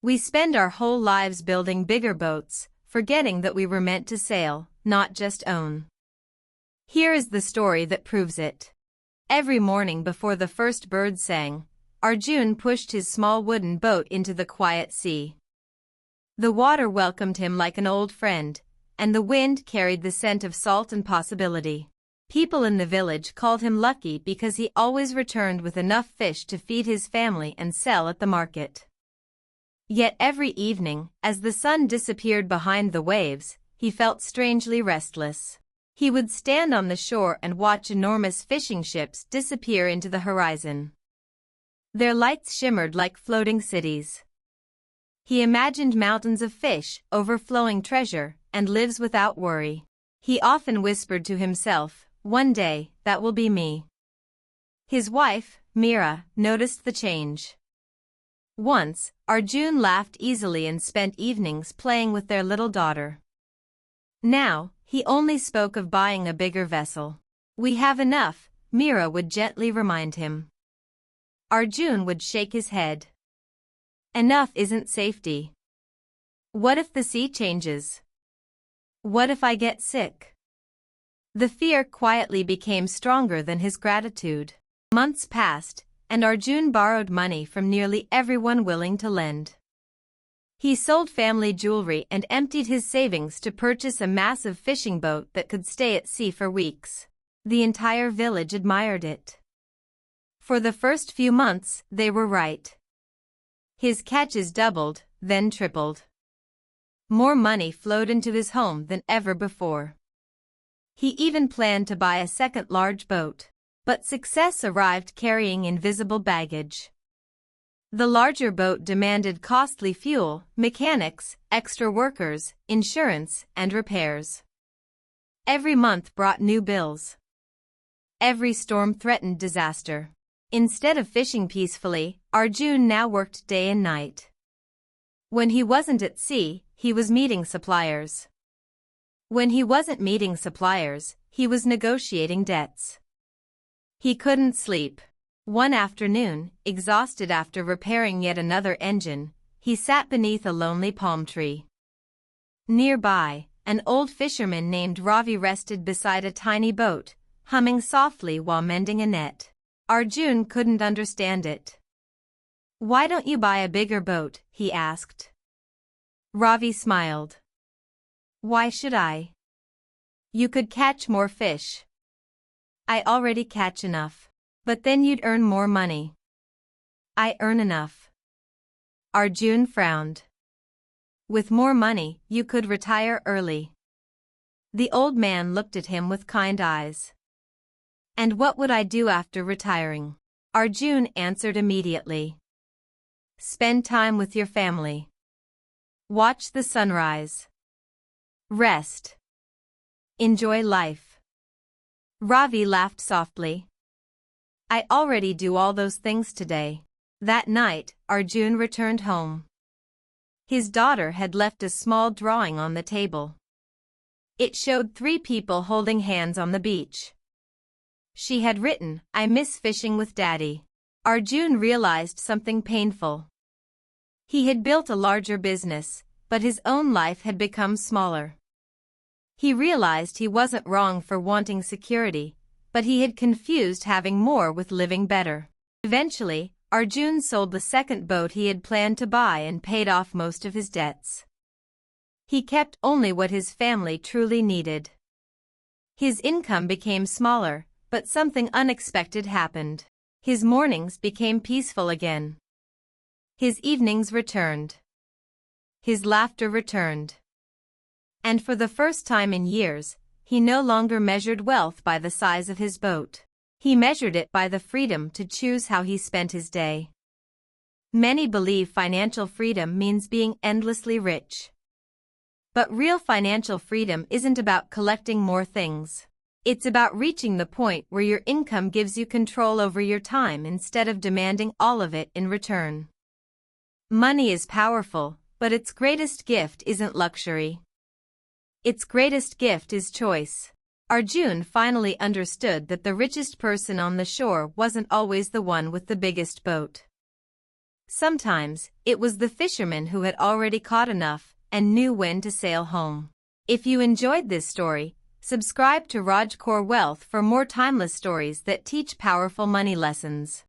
We spend our whole lives building bigger boats, forgetting that we were meant to sail, not just own. Here is the story that proves it. Every morning before the first bird sang, Arjun pushed his small wooden boat into the quiet sea. The water welcomed him like an old friend, and the wind carried the scent of salt and possibility. People in the village called him lucky because he always returned with enough fish to feed his family and sell at the market. Yet every evening, as the sun disappeared behind the waves, he felt strangely restless. He would stand on the shore and watch enormous fishing ships disappear into the horizon. Their lights shimmered like floating cities. He imagined mountains of fish, overflowing treasure, and lives without worry. He often whispered to himself, "One day, that will be me." His wife, Meera, noticed the change. Once, Arjun laughed easily and spent evenings playing with their little daughter. Now, he only spoke of buying a bigger vessel. "We have enough," Meera would gently remind him. Arjun would shake his head. "Enough isn't safety. What if the sea changes? What if I get sick?" The fear quietly became stronger than his gratitude. Months passed, and Arjun borrowed money from nearly everyone willing to lend. He sold family jewelry and emptied his savings to purchase a massive fishing boat that could stay at sea for weeks. The entire village admired it. For the first few months, they were right. His catches doubled, then tripled. More money flowed into his home than ever before. He even planned to buy a second large boat, but success arrived carrying invisible baggage. The larger boat demanded costly fuel, mechanics, extra workers, insurance, and repairs. Every month brought new bills. Every storm threatened disaster. Instead of fishing peacefully, Arjun now worked day and night. When he wasn't at sea, he was meeting suppliers. When he wasn't meeting suppliers, he was negotiating debts. He couldn't sleep. One afternoon, exhausted after repairing yet another engine, he sat beneath a lonely palm tree. Nearby, an old fisherman named Ravi rested beside a tiny boat, humming softly while mending a net. Arjun couldn't understand it. "Why don't you buy a bigger boat?" he asked. Ravi smiled. "Why should I? You could catch more fish." "I already catch enough. But then you'd earn more money." "I earn enough." Arjun frowned. "With more money, you could retire early." The old man looked at him with kind eyes. "And what would I do after retiring?" Arjun answered immediately. "Spend time with your family. Watch the sunrise. Rest. Enjoy life." Ravi laughed softly. "I already do all those things today." That night, Arjun returned home. His daughter had left a small drawing on the table. It showed 3 people holding hands on the beach. She had written, "I miss fishing with Daddy." Arjun realized something painful. He had built a larger business, but his own life had become smaller. He realized he wasn't wrong for wanting security, but he had confused having more with living better. Eventually, Arjun sold the second boat he had planned to buy and paid off most of his debts. He kept only what his family truly needed. His income became smaller, but something unexpected happened. His mornings became peaceful again. His evenings returned. His laughter returned. And for the first time in years, he no longer measured wealth by the size of his boat. He measured it by the freedom to choose how he spent his day. Many believe financial freedom means being endlessly rich. But real financial freedom isn't about collecting more things. It's about reaching the point where your income gives you control over your time instead of demanding all of it in return. Money is powerful, but its greatest gift isn't luxury. Its greatest gift is choice. Arjun finally understood that the richest person on the shore wasn't always the one with the biggest boat. Sometimes, it was the fisherman who had already caught enough and knew when to sail home. If you enjoyed this story, subscribe to Rajkor Wealth for more timeless stories that teach powerful money lessons.